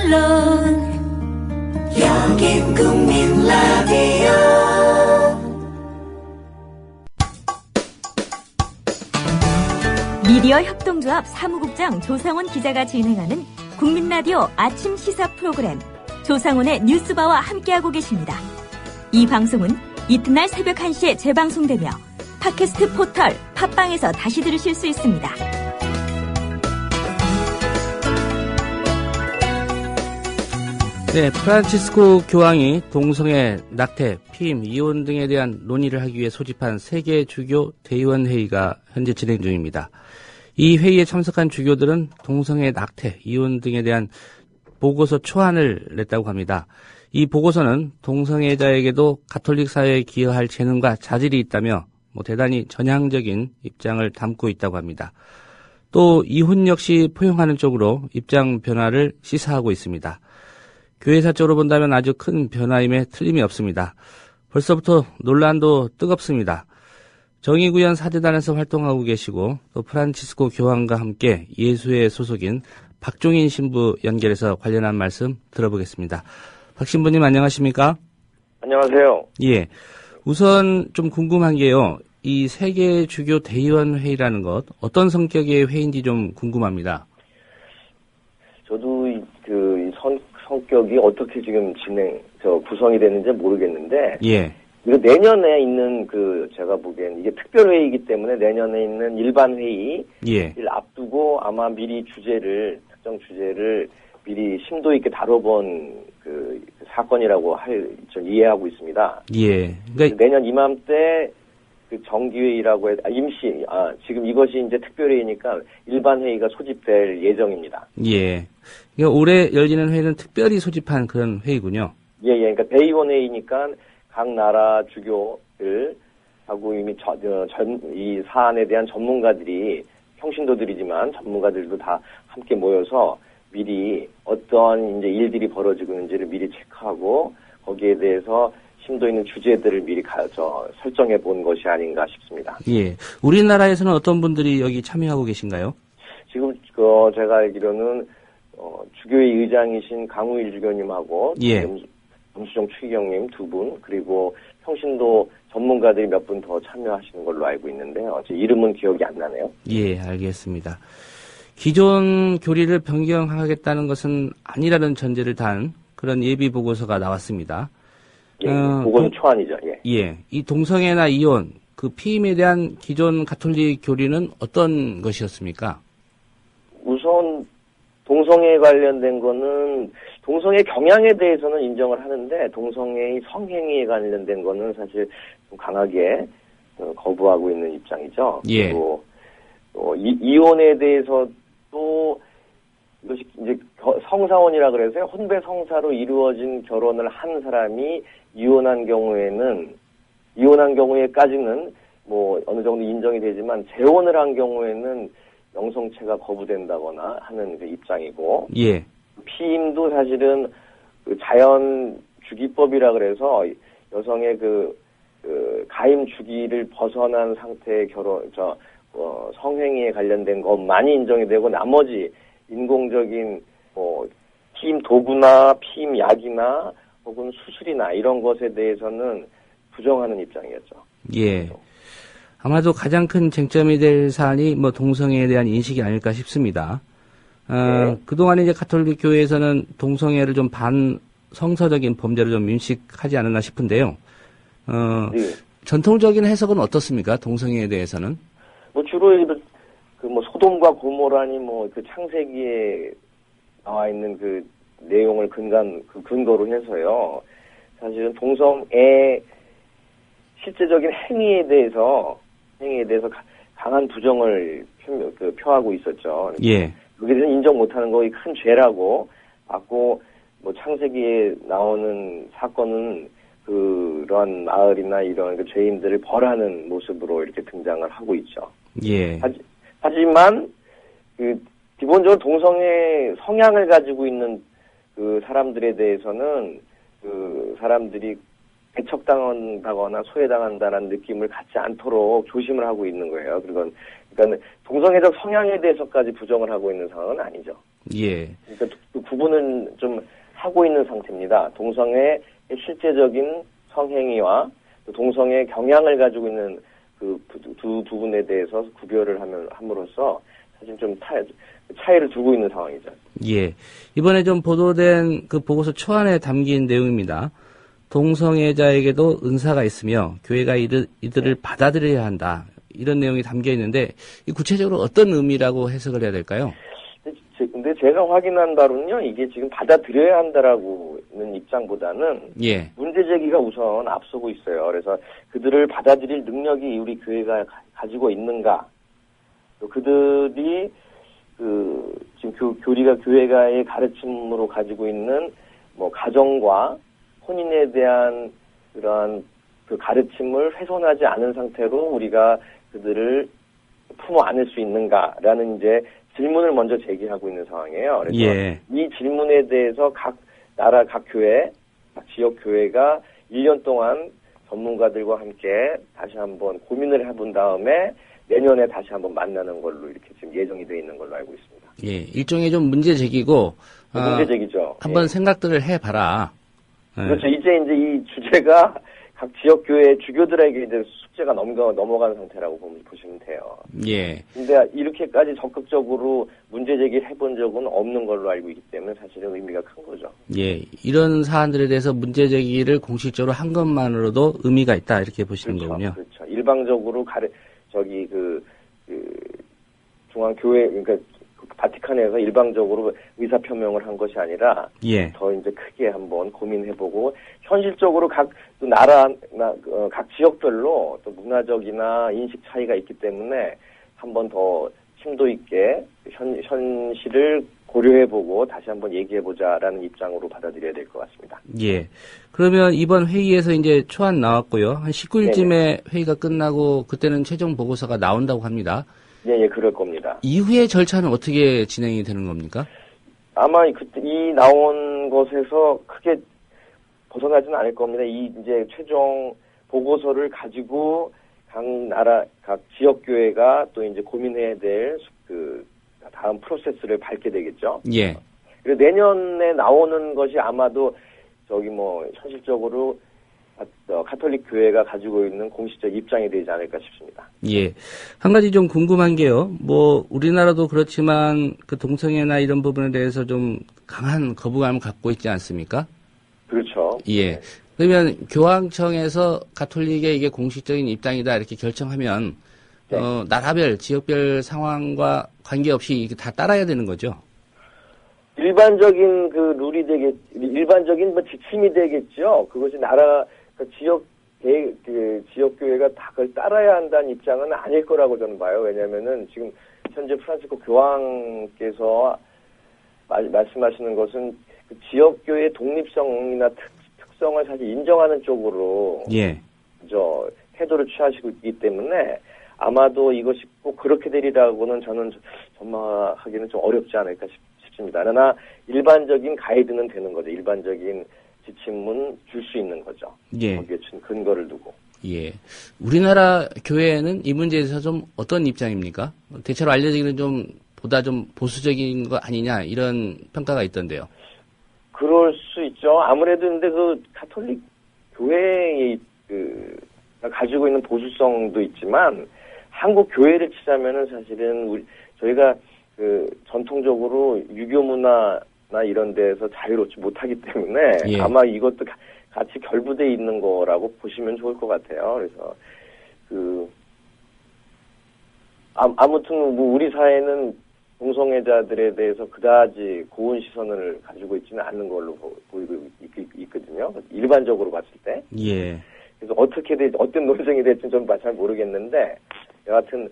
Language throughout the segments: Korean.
물론 여긴 국민 라디오. 미디어 협동조합 사무국장 조상훈 기자가 진행하는 국민라디오 아침 시사 프로그램 조상훈의 뉴스바와 함께하고 계십니다. 이 방송은 이튿날 새벽 1시에 재방송되며 팟캐스트 포털 팟빵에서 다시 들으실 수 있습니다. 네, 프란치스코 교황이 동성애, 낙태, 피임, 이혼 등에 대한 논의를 하기 위해 소집한 세계 주교 대의원 회의가 현재 진행 중입니다. 이 회의에 참석한 주교들은 동성애, 낙태, 이혼 등에 대한 보고서 초안을 냈다고 합니다. 이 보고서는 동성애자에게도 가톨릭 사회에 기여할 재능과 자질이 있다며 대단히 전향적인 입장을 담고 있다고 합니다. 또 이혼 역시 포용하는 쪽으로 입장 변화를 시사하고 있습니다. 교회사적으로 본다면 아주 큰 변화임에 틀림이 없습니다. 벌써부터 논란도 뜨겁습니다. 정의구현 사대단에서 활동하고 계시고 또 프란치스코 교황과 함께 예수회 소속인 박종인 신부 연결해서 관련한 말씀 들어보겠습니다. 박 신부님 안녕하십니까? 안녕하세요. 예. 우선 좀 궁금한 게요. 이 세계 주교 대의원 회의라는 것 어떤 성격의 회의인지 좀 궁금합니다. 저도 그 성격이 어떻게 지금 구성이 되는지 모르겠는데. 예. 이거 내년에 있는 제가 보기엔 이게 특별회의이기 때문에 내년에 있는 일반 회의를 앞두고 아마 미리 특정 주제를 미리 심도 있게 다뤄본 사건이라고 전 이해하고 있습니다. 예. 그러니까 내년 이맘때 정기회의라고 지금 이것이 이제 특별회의니까 일반 회의가 소집될 예정입니다. 예. 그러니까 올해 열리는 회의는 특별히 소집한 그런 회의군요. 예. 그러니까 대의원 회의니까 각 나라 주교들 하고 이미 이 사안에 대한 전문가들이 평신도들이지만 전문가들도 다 함께 모여서 미리 어떤 이제 일들이 벌어지고 있는지를 미리 체크하고 거기에 대해서 심도 있는 주제들을 미리 설정해 본 것이 아닌가 싶습니다. 예. 우리나라에서는 어떤 분들이 여기 참여하고 계신가요? 지금 제가 알기로는 주교회 의장이신 강우일 주교님하고 염수정 추기경님 두 분 그리고 평신도 전문가들이 몇 분 더 참여하시는 걸로 알고 있는데 제 이름은 기억이 안 나네요. 예, 알겠습니다. 기존 교리를 변경하겠다는 것은 아니라는 전제를 단 그런 예비 보고서가 나왔습니다. 예, 보고서 초안이죠. 예. 예, 이 동성애나 이혼, 피임에 대한 기존 가톨릭 교리는 어떤 것이었습니까? 우선 동성애에 관련된 거는 동성애 경향에 대해서는 인정을 하는데 동성애의 성행위에 관련된 거는 사실 좀 강하게 거부하고 있는 입장이죠. 예. 그리고 이혼에 대해서도 이것이 이제 성사혼이라 그래서 혼배 성사로 이루어진 결혼을 한 사람이 이혼한 경우에까지는 어느 정도 인정이 되지만 재혼을 한 경우에는 영성체가 거부된다거나 하는 입장이고, 예. 피임도 사실은 자연 주기법이라 그래서 여성의 가임 주기를 벗어난 상태의 성행위에 관련된 것만이 인정이 되고 나머지 인공적인 피임 도구나 피임 약이나 혹은 수술이나 이런 것에 대해서는 부정하는 입장이었죠. 예. 아마도 가장 큰 쟁점이 될 사안이 동성애에 대한 인식이 아닐까 싶습니다. 그동안 이제 가톨릭 교회에서는 동성애를 좀 반성서적인 범죄로 좀 인식하지 않았나 싶은데요. 전통적인 해석은 어떻습니까? 동성애에 대해서는? 주로 소돔과 고모라니 창세기에 나와 있는 내용을 근거로 해서요. 사실은 동성애 실제적인 행위에 대해서 강한 부정을 표하고 있었죠. 예. 그게 인정 못하는 거의 큰 죄라고 맞고 창세기에 나오는 사건은 그런 마을이나 이런 죄인들을 벌하는 모습으로 이렇게 등장을 하고 있죠. 예. 하지만 기본적으로 동성애 성향을 가지고 있는 사람들에 대해서는 사람들이 배척당한다거나 소외당한다는 느낌을 갖지 않도록 조심을 하고 있는 거예요. 그러니까 그러니까 동성애적 성향에 대해서까지 부정을 하고 있는 상황은 아니죠. 예. 그러니까 그 구분은 좀 하고 있는 상태입니다. 동성애의 실제적인 성행위와 또 동성애 경향을 가지고 있는 그 두 부분에 대해서 구별을 함으로써 사실 좀 차이를 두고 있는 상황이죠. 예. 이번에 좀 보도된 그 보고서 초안에 담긴 내용입니다. 동성애자에게도 은사가 있으며 교회가 이들을 받아들여야 한다. 이런 내용이 담겨 있는데 구체적으로 어떤 의미라고 해석을 해야 될까요? 근데 제가 확인한 바로는요, 이게 지금 받아들여야 한다라고는 입장보다는 예. 문제 제기가 우선 앞서고 있어요. 그래서 그들을 받아들일 능력이 우리 교회가 가지고 있는가, 또 그들이 지금 교회가의 가르침으로 가지고 있는 뭐 가정과 혼인에 대한 그러한 그 가르침을 훼손하지 않은 상태로 우리가 그들을 품어 안을 수 있는가라는 이제 질문을 먼저 제기하고 있는 상황이에요. 그래서 예. 이 질문에 대해서 각 나라, 각 교회, 각 지역 교회가 1년 동안 전문가들과 함께 다시 한번 고민을 해본 다음에 내년에 다시 한번 만나는 걸로 이렇게 지금 예정이 되어 있는 걸로 알고 있습니다. 예, 일종의 좀 문제 제기고 문제 제기죠. 한번 예. 생각들을 해봐라. 그렇죠. 이제 이 주제가 각 지역 교회 주교들에게 이제 숙제가 넘어간 상태라고 보시면 돼요. 예. 근데 이렇게까지 적극적으로 문제 제기를 해본 적은 없는 걸로 알고 있기 때문에 사실은 의미가 큰 거죠. 예. 이런 사안들에 대해서 문제 제기를 공식적으로 한 것만으로도 의미가 있다 이렇게 보시는 그렇죠. 거군요. 그렇죠. 일방적으로 중앙교회 그러니까 바티칸에서 일방적으로 의사 표명을 한 것이 아니라 예. 더 이제 크게 한번 고민해보고 현실적으로 각 나라, 각 지역별로 또 문화적이나 인식 차이가 있기 때문에 한번 더 심도 있게 현실을 고려해보고 다시 한번 얘기해보자라는 입장으로 받아들여야 될 것 같습니다. 예. 그러면 이번 회의에서 이제 초안 나왔고요. 한 19일쯤에 네네. 회의가 끝나고 그때는 최종 보고서가 나온다고 합니다. 예, 그럴 겁니다. 이후의 절차는 어떻게 진행이 되는 겁니까? 아마 그때 이 나온 것에서 크게 벗어나지는 않을 겁니다. 이제 최종 보고서를 가지고 각 나라, 각 지역 교회가 또 이제 고민해야 될 다음 프로세스를 밟게 되겠죠. 예. 그리고 내년에 나오는 것이 아마도 현실적으로 가톨릭 교회가 가지고 있는 공식적 입장이 되지 않을까 싶습니다. 예. 한 가지 좀 궁금한 게요. 우리나라도 그렇지만 그 동성애나 이런 부분에 대해서 좀 강한 거부감을 갖고 있지 않습니까? 그렇죠. 예. 네. 그러면 교황청에서 가톨릭의 이게 공식적인 입장이다 이렇게 결정하면 네. 나라별, 지역별 상황과 관계없이 이게 다 따라야 되는 거죠? 일반적인 일반적인 지침이 되겠죠. 그것이 지역교회가 다 그걸 따라야 한다는 입장은 아닐 거라고 저는 봐요. 왜냐면은 지금 현재 프란치스코 교황께서 말씀하시는 것은 그 지역교회의 독립성이나 특성을 사실 인정하는 쪽으로 예. 태도를 취하시고 있기 때문에 아마도 이것이 꼭 그렇게 되리라고는 저는 전망하기는 좀 어렵지 않을까 싶습니다. 그러나 일반적인 가이드는 되는 거죠. 일반적인 지침은 줄 수 있는 거죠. 예. 거기에 근거를 두고. 예. 우리나라 교회는 이 문제에 대해서 좀 어떤 입장입니까? 대체로 알려지기는 보다 좀 보수적인 거 아니냐 이런 평가가 있던데요. 그럴 수 있죠. 아무래도 근데 가톨릭 교회의 가지고 있는 보수성도 있지만 한국 교회를 치자면은 사실은 저희가 전통적으로 유교 문화나 이런 데에서 자유롭지 못하기 때문에 예. 아마 이것도 같이 결부돼 있는 거라고 보시면 좋을 것 같아요. 그래서 아무튼 우리 사회는 동성애자들에 대해서 그다지 고운 시선을 가지고 있지는 않는 걸로 보이고 있거든요. 일반적으로 봤을 때. 예. 그래서 어떤 논쟁이 될지는 좀 잘 모르겠는데, 여하튼,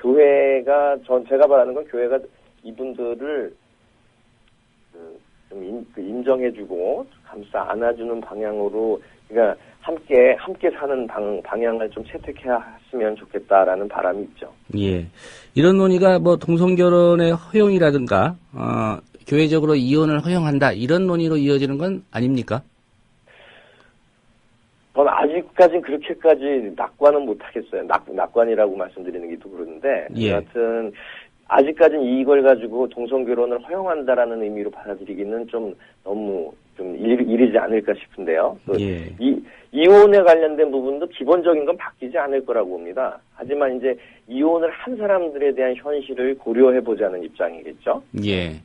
교회가, 제가 말하는 건 교회가 이분들을, 좀 인정해주고, 감싸 안아주는 방향으로, 그러니까 함께 사는 방향을 좀 채택했으면 좋겠다라는 바람이 있죠. 예. 이런 논의가 동성결혼의 허용이라든가, 교회적으로 이혼을 허용한다, 이런 논의로 이어지는 건 아닙니까? 저는 아직 아직까지는 그렇게까지 낙관은 못하겠어요. 낙관이라고 말씀드리는 게 또 그러는데. 예. 여하튼, 아직까지는 이걸 가지고 동성결혼을 허용한다라는 의미로 받아들이기는 좀 너무 좀 이르지 않을까 싶은데요. 예. 이혼에 관련된 부분도 기본적인 건 바뀌지 않을 거라고 봅니다. 하지만 이제 이혼을 한 사람들에 대한 현실을 고려해보자는 입장이겠죠. 예.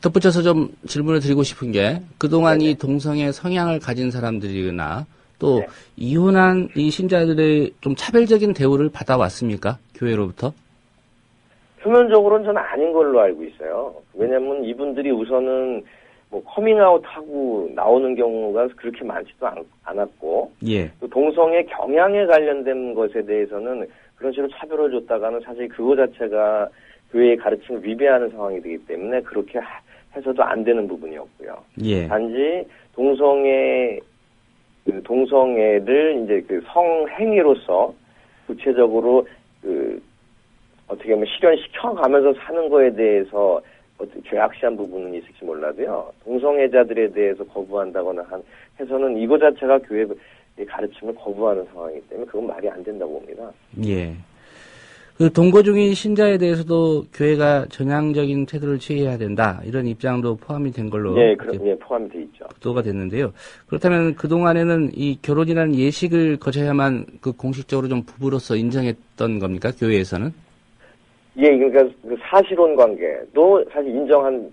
덧붙여서 좀 질문을 드리고 싶은 게, 그동안 이 동성애 성향을 가진 사람들이나 또 네. 이혼한 이 신자들의 좀 차별적인 대우를 받아왔습니까? 교회로부터? 표면적으로는 저는 아닌 걸로 알고 있어요. 왜냐면 이분들이 우선은 뭐 커밍아웃하고 나오는 경우가 그렇게 많지도 않았고, 예. 또 동성애 경향에 관련된 것에 대해서는 그런 식으로 차별을 줬다가는 사실 그거 자체가 교회의 가르침을 위배하는 상황이 되기 때문에 그렇게 해서도 안 되는 부분이었고요. 예. 단지 동성애를 이제 그 성행위로서 구체적으로 어떻게 보면 실현시켜가면서 사는 거에 대해서 죄악시한 부분은 있을지 몰라도요. 동성애자들에 대해서 거부한다거나 해서는 이거 자체가 교회의 가르침을 거부하는 상황이기 때문에 그건 말이 안 된다고 봅니다. 예. 그 동거 중인 신자에 대해서도 교회가 전향적인 태도를 취해야 된다, 이런 입장도 포함이 된 걸로 예, 포함이 돼 있죠. 보도가 됐는데요. 그렇다면 그 동안에는 이 결혼이라는 예식을 거쳐야만 그 공식적으로 좀 부부로서 인정했던 겁니까, 교회에서는? 예, 그러니까 그 사실혼 관계도 사실 인정한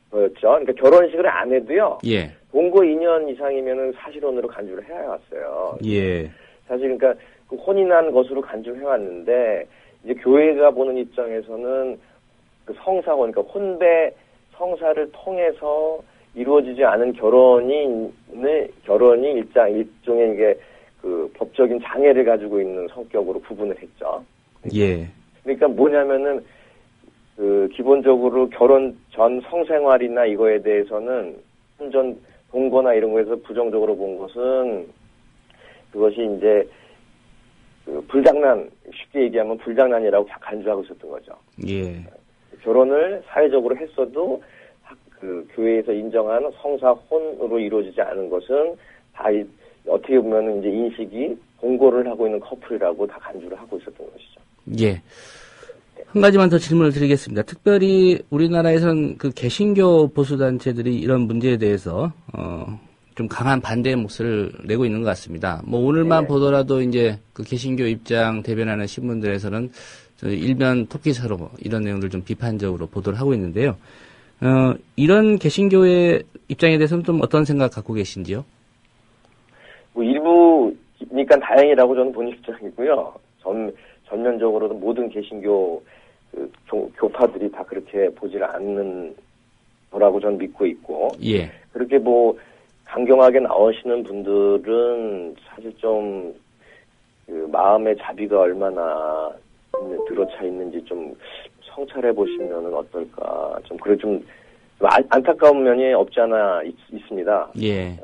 거였죠. 그러니까 결혼식을 안 해도요. 예. 동거 2년 이상이면은 사실혼으로 간주를 해왔어요. 예. 사실 그러니까 그 혼인한 것으로 간주를 해왔는데 이제 교회가 보는 입장에서는 그 성사혼, 그러니까 혼배 성사를 통해서 이루어지지 않은 결혼이 일종의 이게 그 법적인 장애를 가지고 있는 성격으로 구분을 했죠. 예. 그러니까 뭐냐면은 그 기본적으로 결혼 전 성생활이나 이거에 대해서는 혼전 동거나 이런 거에서 부정적으로 본 것은 그것이 이제 그 불장난, 쉽게 얘기하면 불장난이라고 간주하고 있었던 거죠. 예. 결혼을 사회적으로 했어도 그 교회에서 인정한 성사혼으로 이루어지지 않은 것은 다 어떻게 보면 이제 인식이 동거를 하고 있는 커플이라고 다 간주를 하고 있었던 것이죠. 예. 한 가지만 더 질문을 드리겠습니다. 특별히 우리나라에서는 그 개신교 보수단체들이 이런 문제에 대해서, 좀 강한 반대의 목소리를 내고 있는 것 같습니다. 뭐 오늘만 네. 보더라도 이제 그 개신교 입장 대변하는 신문들에서는 일면 톱기사로 이런 내용들 좀 비판적으로 보도를 하고 있는데요. 이런 개신교의 입장에 대해서는 좀 어떤 생각 갖고 계신지요? 뭐 일부니까 다행이라고 저는 본 입장이고요. 전면적으로도 모든 개신교 교파들이 다 그렇게 보질 않는 거라고 저는 믿고 있고. 예. 그렇게 뭐 강경하게 나오시는 분들은 사실 좀 그 마음의 자비가 얼마나 들어차 있는지 좀 성찰해 보시면은 어떨까. 좀 그래 좀 안타까운 면이 없지 않아 있습니다. 예.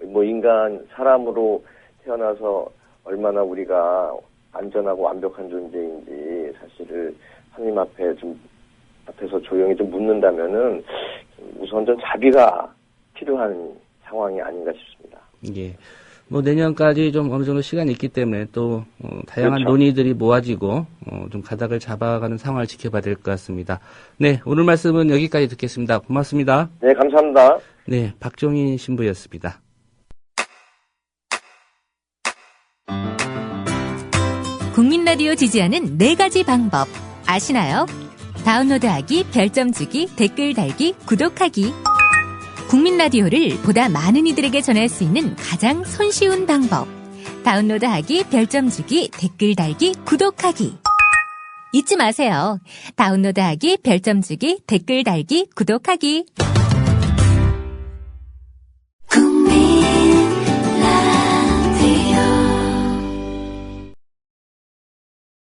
뭐 사람으로 태어나서 얼마나 우리가 안전하고 완벽한 존재인지 사실을 하나님 앞에서 조용히 좀 묻는다면은 우선 좀 자비가 필요한 상황이 아닌가 싶습니다. 예. 뭐 내년까지 좀 어느 정도 시간이 있기 때문에 또 다양한 그렇죠. 논의들이 모아지고 좀 가닥을 잡아가는 상황을 지켜봐야 될 것 같습니다. 네, 오늘 말씀은 여기까지 듣겠습니다. 고맙습니다. 네, 감사합니다. 네, 박종인 신부였습니다. 국민 라디오 지지하는 4가지 방법 아시나요? 다운로드하기, 별점 주기, 댓글 달기, 구독하기. 국민 라디오를 보다 많은 이들에게 전할 수 있는 가장 손쉬운 방법. 다운로드하기, 별점 주기, 댓글 달기, 구독하기. 잊지 마세요. 다운로드하기, 별점 주기, 댓글 달기, 구독하기.